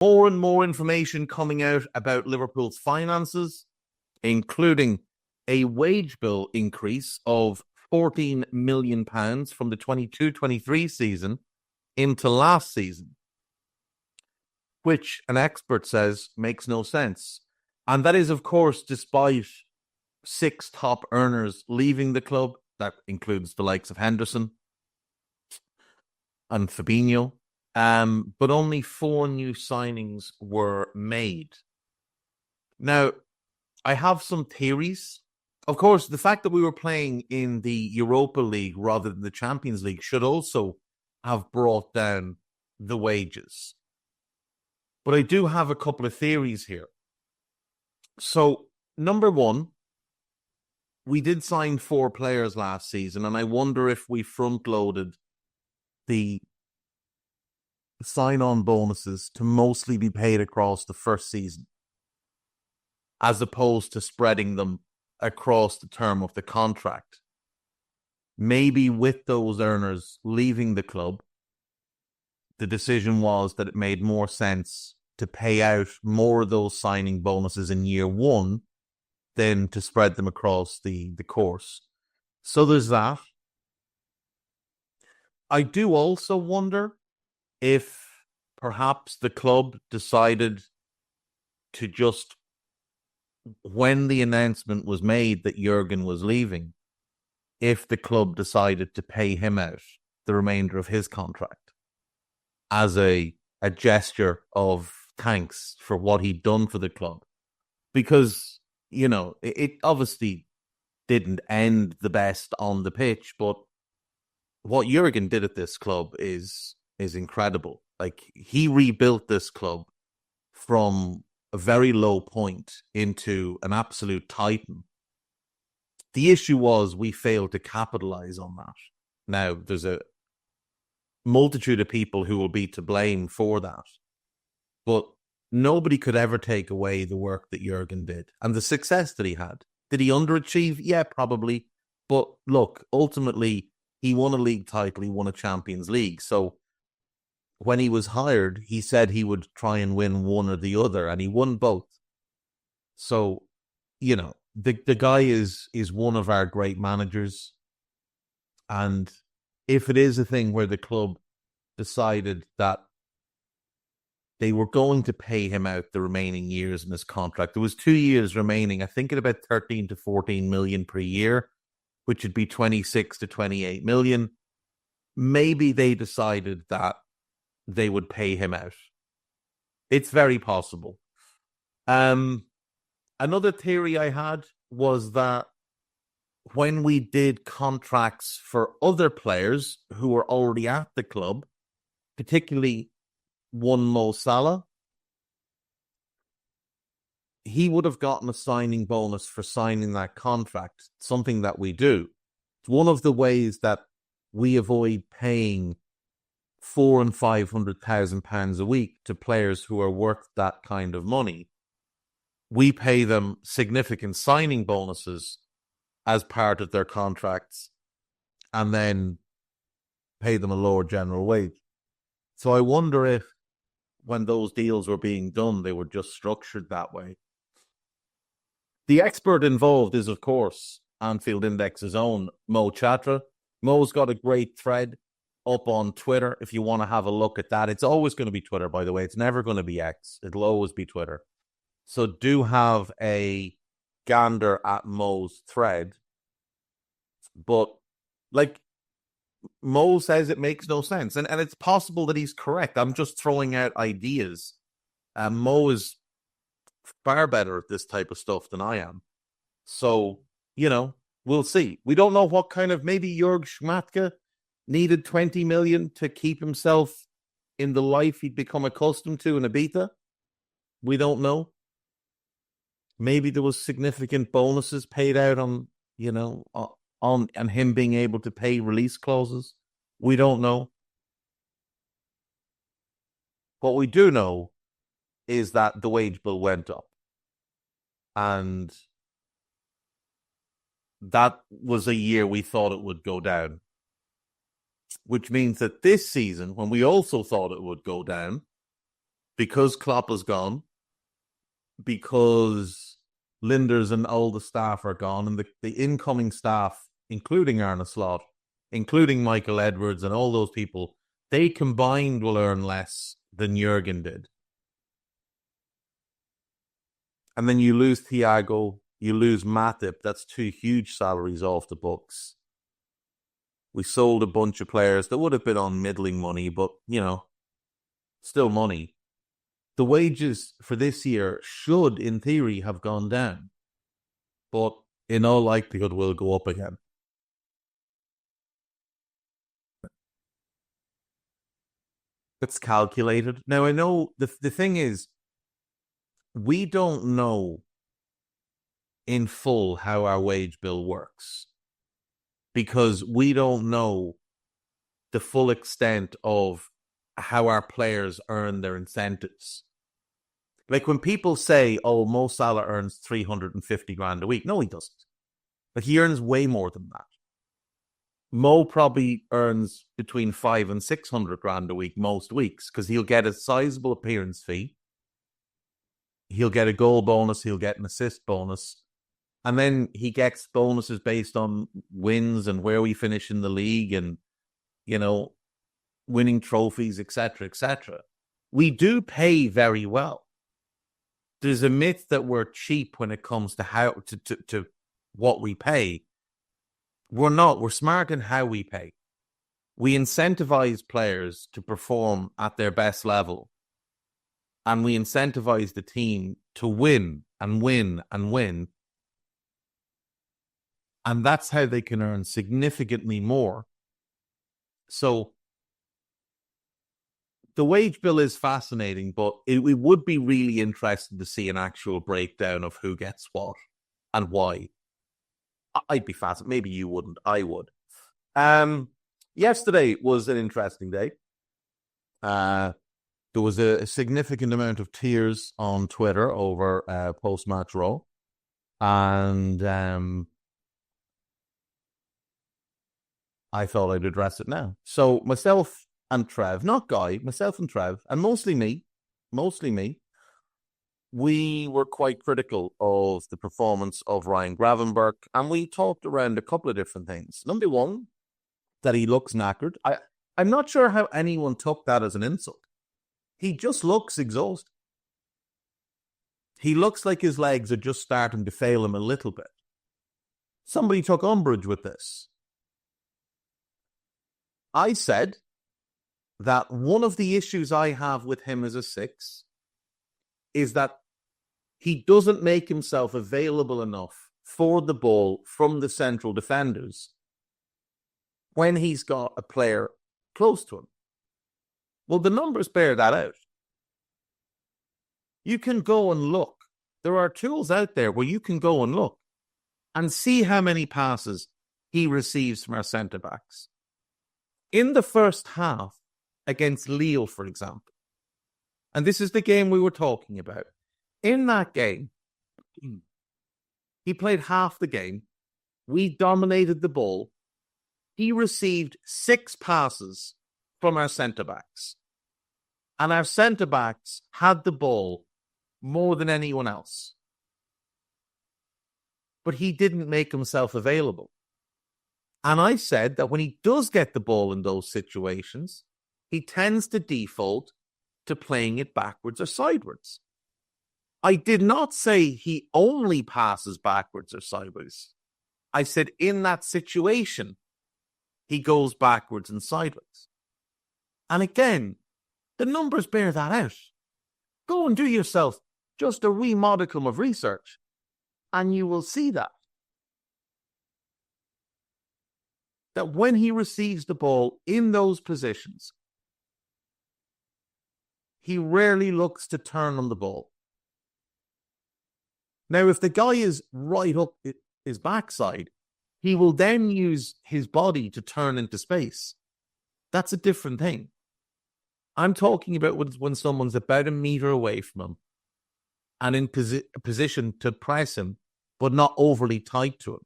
More and more information coming out about Liverpool's finances, including a wage bill increase of £14 million from the 22-23 season into last season, which an expert says makes no sense. And that is, of course, despite 6 top earners leaving the club. That includes the likes of Henderson and Fabinho. But only 4 new signings were made. Now, I have some theories. Of course, the fact that we were playing in the Europa League rather than the Champions League should also have brought down the wages. But I do have a couple of theories here. So, number one, we did sign 4 players last season, and I wonder if we front-loaded the sign-on bonuses to mostly be paid across the first season, as opposed to spreading them across the term of the contract. Maybe with those earners leaving the club, the decision was that it made more sense to pay out more of those signing bonuses in year 1 than to spread them across the course. So there's that. I do also wonder if perhaps the club decided to just, when the announcement was made that Jurgen was leaving, if the club decided to pay him out the remainder of his contract as a gesture of thanks for what he'd done for the club. Because, you know, it obviously didn't end the best on the pitch, but what Jurgen did at this club is incredible. Like, he rebuilt this club from a very low point into an absolute titan. The issue was we failed to capitalize on that. Now, there's a multitude of people who will be to blame for that, but nobody could ever take away the work that Jurgen did and the success that he had. Did he underachieve? Yeah, probably. But look, ultimately, he won a league title, he won a Champions League. So when he was hired, he said he would try and win one or the other, and he won both. So, you know, the guy is one of our great managers. And if it is a thing where the club decided that they were going to pay him out the remaining years in his contract, there was 2 years remaining, I think at about 13 to 14 million per year, which would be 26 to 28 million. Maybe they decided that they would pay him out. It's very possible. Another theory I had was that when we did contracts for other players who were already at the club, particularly one Mo Salah, he would have gotten a signing bonus for signing that contract, something that we do. It's one of the ways that we avoid paying £400,000 and £500,000 a week to players who are worth that kind of money. We pay them significant signing bonuses as part of their contracts and then pay them a lower general wage. So I wonder if when those deals were being done, they were just structured that way. The expert involved is, of course, Anfield Index's own Mo Chatra. Mo's got a great thread up on Twitter if you want to have a look at that. It's always going to be Twitter, by the way. It's never going to be X. It'll always be Twitter. So do have a gander at Mo's thread. But, like, Mo says it makes no sense. And it's possible that he's correct. I'm just throwing out ideas. Mo is far better at this type of stuff than I am. So, you know, we'll see. We don't know what kind of, maybe Jörg Schmatke needed 20 million to keep himself in the life he'd become accustomed to in Ibiza. We don't know. Maybe there was significant bonuses paid out on, you know, on him being able to pay release clauses. We don't know. What we do know is that the wage bill went up. And that was a year we thought it would go down. Which means that this season, when we also thought it would go down, because Klopp is gone, because Linders and all the staff are gone, and the incoming staff, including Arne Slot, including Michael Edwards and all those people, they combined will earn less than Jurgen did. And then you lose Thiago, you lose Matip. That's 2 huge salaries off the books. We sold a bunch of players that would have been on middling money, but, still money. The wages for this year should, in theory, have gone down. But in all likelihood, will go up again. It's calculated. Now, I know the thing is, we don't know in full how our wage bill works because we don't know the full extent of how our players earn their incentives. Like when people say, oh, Mo Salah earns 350 grand a week. No, he doesn't. But he earns way more than that. Mo probably earns between 500 and 600 grand a week most weeks because he'll get a sizable appearance fee. He'll get a goal bonus. He'll get an assist bonus. And then he gets bonuses based on wins and where we finish in the league and, winning trophies, etc., etc. We do pay very well. There's a myth that we're cheap when it comes to how to what we pay. We're not. We're smart in how we pay. We incentivize players to perform at their best level. And we incentivize the team to win and win and win. And that's how they can earn significantly more. So the wage bill is fascinating, but it would be really interesting to see an actual breakdown of who gets what and why. I'd be fascinated. Maybe you wouldn't. I would. Yesterday was an interesting day. There was a significant amount of tears on Twitter over post-match Raw. And I thought I'd address it now. So myself and Trev, not Guy, myself and Trev, and mostly me, we were quite critical of the performance of Ryan Gravenberch, and we talked around a couple of different things. Number one, that he looks knackered. I'm not sure how anyone took that as an insult. He just looks exhausted. He looks like his legs are just starting to fail him a little bit. Somebody took umbrage with this. I said that one of the issues I have with him as a 6 is that he doesn't make himself available enough for the ball from the central defenders when he's got a player close to him. Well, the numbers bear that out. You can go and look. There are tools out there where you can go and look and see how many passes he receives from our centre-backs. In the first half against Lille, for example, and this is the game we were talking about, in that game, he played half the game. We dominated the ball. He received 6 passes from our centre-backs. And our centre-backs had the ball more than anyone else. But he didn't make himself available. And I said that when he does get the ball in those situations, he tends to default to playing it backwards or sideways. I did not say he only passes backwards or sideways. I said in that situation, he goes backwards and sideways. And again, the numbers bear that out. Go and do yourself just a wee modicum of research, and you will see that. That when he receives the ball in those positions, he rarely looks to turn on the ball. Now, if the guy is right up his backside, he will then use his body to turn into space. That's a different thing. I'm talking about when someone's about a meter away from him and in position to press him, but not overly tight to him.